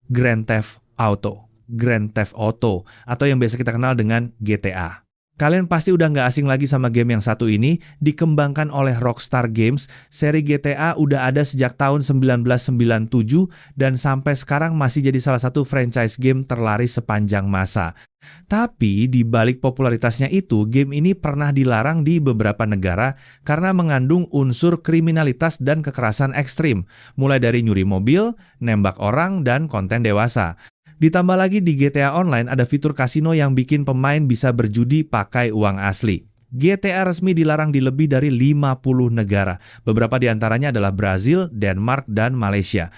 Grand Theft Auto. Grand Theft Auto, atau yang biasa kita kenal dengan GTA. Kalian pasti udah nggak asing lagi sama game yang satu ini, dikembangkan oleh Rockstar Games. Seri GTA udah ada sejak tahun 1997 dan sampai sekarang masih jadi salah satu franchise game terlaris sepanjang masa. Tapi di balik popularitasnya itu, game ini pernah dilarang di beberapa negara karena mengandung unsur kriminalitas dan kekerasan ekstrim, mulai dari nyuri mobil, nembak orang, dan konten dewasa. Ditambah lagi di GTA Online ada fitur kasino yang bikin pemain bisa berjudi pakai uang asli. GTA resmi dilarang di lebih dari 50 negara. Beberapa di antaranya adalah Brazil, Denmark, dan Malaysia.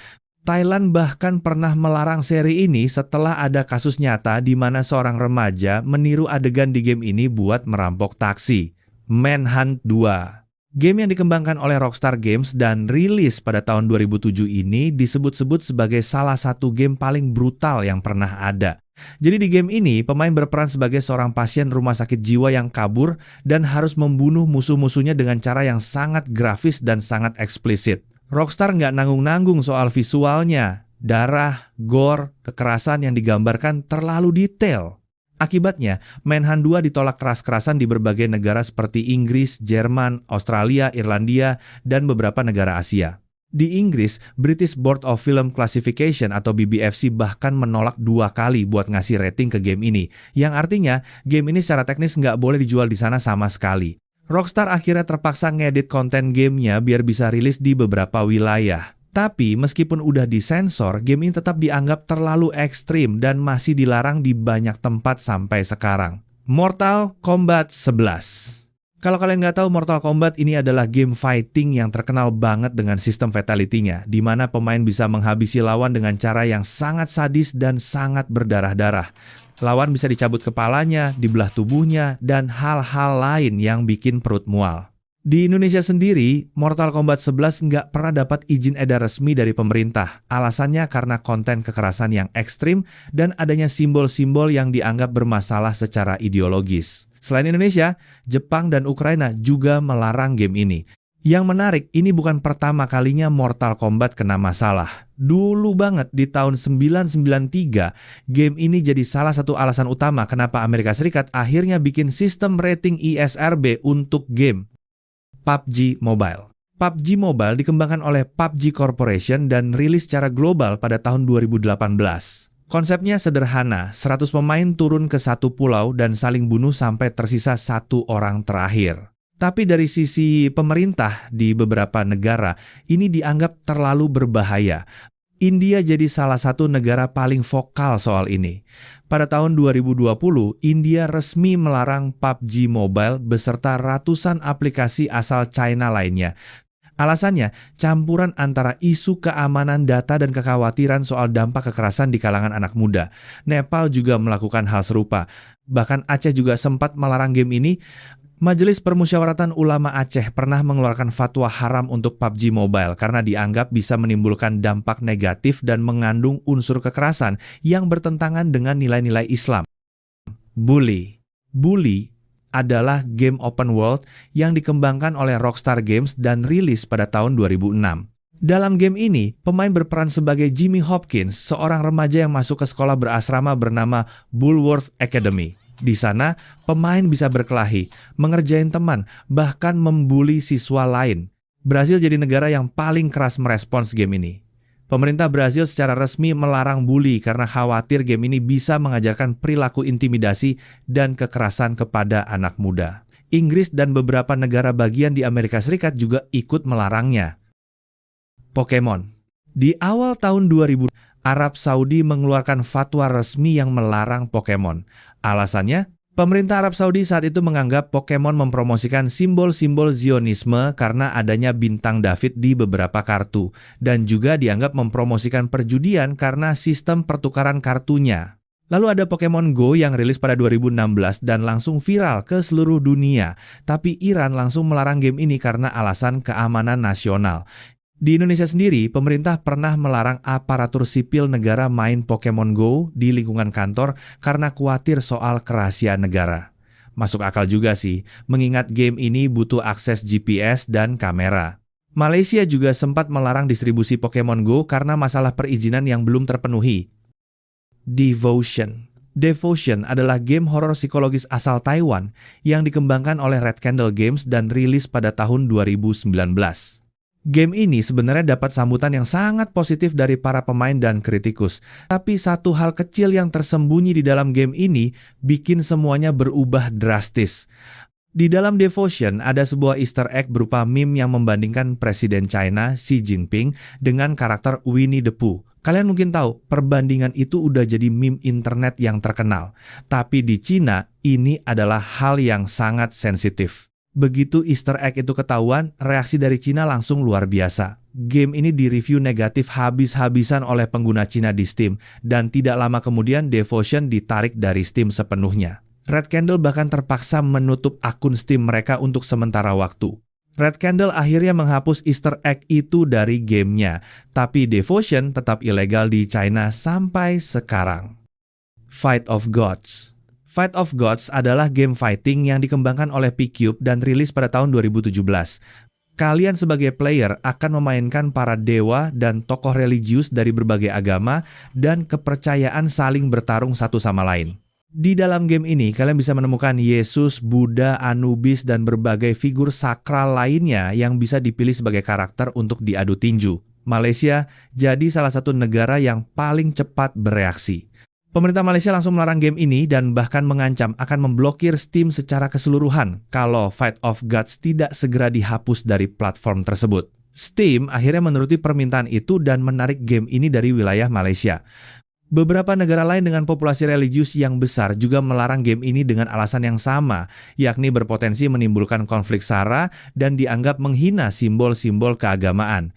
Thailand bahkan pernah melarang seri ini setelah ada kasus nyata di mana seorang remaja meniru adegan di game ini buat merampok taksi. Manhunt 2. Game yang dikembangkan oleh Rockstar Games dan rilis pada tahun 2007 ini disebut-sebut sebagai salah satu game paling brutal yang pernah ada. Jadi di game ini, pemain berperan sebagai seorang pasien rumah sakit jiwa yang kabur dan harus membunuh musuh-musuhnya dengan cara yang sangat grafis dan sangat eksplisit. Rockstar nggak nanggung-nanggung soal visualnya. Darah, gore, kekerasan yang digambarkan terlalu detail. Akibatnya, Manhunt 2 ditolak keras-kerasan di berbagai negara seperti Inggris, Jerman, Australia, Irlandia, dan beberapa negara Asia. Di Inggris, British Board of Film Classification atau BBFC bahkan menolak 2 kali buat ngasih rating ke game ini, yang artinya game ini secara teknis nggak boleh dijual di sana sama sekali. Rockstar akhirnya terpaksa ngedit konten gamenya biar bisa rilis di beberapa wilayah. Tapi meskipun udah disensor, game ini tetap dianggap terlalu ekstrim dan masih dilarang di banyak tempat sampai sekarang. Mortal Kombat 11. Kalau kalian nggak tahu, Mortal Kombat ini adalah game fighting yang terkenal banget dengan sistem fatality-nya, di mana pemain bisa menghabisi lawan dengan cara yang sangat sadis dan sangat berdarah-darah. Lawan bisa dicabut kepalanya, dibelah tubuhnya, dan hal-hal lain yang bikin perut mual. Di Indonesia sendiri, Mortal Kombat 11 nggak pernah dapat izin edar resmi dari pemerintah. Alasannya karena konten kekerasan yang ekstrim dan adanya simbol-simbol yang dianggap bermasalah secara ideologis. Selain Indonesia, Jepang dan Ukraina juga melarang game ini. Yang menarik, ini bukan pertama kalinya Mortal Kombat kena masalah. Dulu banget di tahun 1993, game ini jadi salah satu alasan utama kenapa Amerika Serikat akhirnya bikin sistem rating ISRB untuk game. PUBG Mobile. PUBG Mobile dikembangkan oleh PUBG Corporation dan rilis secara global pada tahun 2018. Konsepnya sederhana, 100 pemain turun ke satu pulau dan saling bunuh sampai tersisa 1 orang terakhir. Tapi dari sisi pemerintah di beberapa negara, ini dianggap terlalu berbahaya. India jadi salah satu negara paling vokal soal ini. Pada tahun 2020, India resmi melarang PUBG Mobile beserta ratusan aplikasi asal China lainnya. Alasannya, campuran antara isu keamanan data dan kekhawatiran soal dampak kekerasan di kalangan anak muda. Nepal juga melakukan hal serupa. Bahkan Aceh juga sempat melarang game ini. Majelis Permusyawaratan Ulama Aceh pernah mengeluarkan fatwa haram untuk PUBG Mobile karena dianggap bisa menimbulkan dampak negatif dan mengandung unsur kekerasan yang bertentangan dengan nilai-nilai Islam. Bully. Bully adalah game open world yang dikembangkan oleh Rockstar Games dan rilis pada tahun 2006. Dalam game ini, pemain berperan sebagai Jimmy Hopkins, seorang remaja yang masuk ke sekolah berasrama bernama Bulworth Academy. Di sana, pemain bisa berkelahi, mengerjain teman, bahkan membuli siswa lain. Brasil jadi negara yang paling keras merespons game ini. Pemerintah Brasil secara resmi melarang bully karena khawatir game ini bisa mengajarkan perilaku intimidasi dan kekerasan kepada anak muda. Inggris dan beberapa negara bagian di Amerika Serikat juga ikut melarangnya. Pokemon. Di awal tahun 2000, Arab Saudi mengeluarkan fatwa resmi yang melarang Pokemon. Alasannya, pemerintah Arab Saudi saat itu menganggap Pokemon mempromosikan simbol-simbol Zionisme karena adanya bintang David di beberapa kartu, dan juga dianggap mempromosikan perjudian karena sistem pertukaran kartunya. Lalu ada Pokemon Go yang rilis pada 2016 dan langsung viral ke seluruh dunia, tapi Iran langsung melarang game ini karena alasan keamanan nasional. Di Indonesia sendiri, pemerintah pernah melarang aparatur sipil negara main Pokemon Go di lingkungan kantor karena khawatir soal kerahasiaan negara. Masuk akal juga sih, mengingat game ini butuh akses GPS dan kamera. Malaysia juga sempat melarang distribusi Pokemon Go karena masalah perizinan yang belum terpenuhi. Devotion. Devotion adalah game horor psikologis asal Taiwan yang dikembangkan oleh Red Candle Games dan rilis pada tahun 2019. Game ini sebenarnya dapat sambutan yang sangat positif dari para pemain dan kritikus. Tapi satu hal kecil yang tersembunyi di dalam game ini bikin semuanya berubah drastis. Di dalam Devotion ada sebuah Easter egg berupa meme yang membandingkan Presiden China Xi Jinping dengan karakter Winnie the Pooh. Kalian mungkin tahu, perbandingan itu udah jadi meme internet yang terkenal. Tapi di Cina, ini adalah hal yang sangat sensitif. Begitu Easter egg itu ketahuan, reaksi dari Cina langsung luar biasa. Game ini direview negatif habis-habisan oleh pengguna Cina di Steam, dan tidak lama kemudian Devotion ditarik dari Steam sepenuhnya. Red Candle bahkan terpaksa menutup akun Steam mereka untuk sementara waktu. Red Candle akhirnya menghapus Easter egg itu dari gamenya, tapi Devotion tetap ilegal di China sampai sekarang. Fight of Gods. Fight of Gods adalah game fighting yang dikembangkan oleh P-Cube dan rilis pada tahun 2017. Kalian sebagai player akan memainkan para dewa dan tokoh religius dari berbagai agama dan kepercayaan saling bertarung satu sama lain. Di dalam game ini, kalian bisa menemukan Yesus, Buddha, Anubis, dan berbagai figur sakral lainnya yang bisa dipilih sebagai karakter untuk diadu tinju. Malaysia jadi salah satu negara yang paling cepat bereaksi. Pemerintah Malaysia langsung melarang game ini dan bahkan mengancam akan memblokir Steam secara keseluruhan kalau Fight of Gods tidak segera dihapus dari platform tersebut. Steam akhirnya menuruti permintaan itu dan menarik game ini dari wilayah Malaysia. Beberapa negara lain dengan populasi religius yang besar juga melarang game ini dengan alasan yang sama, yakni berpotensi menimbulkan konflik SARA dan dianggap menghina simbol-simbol keagamaan.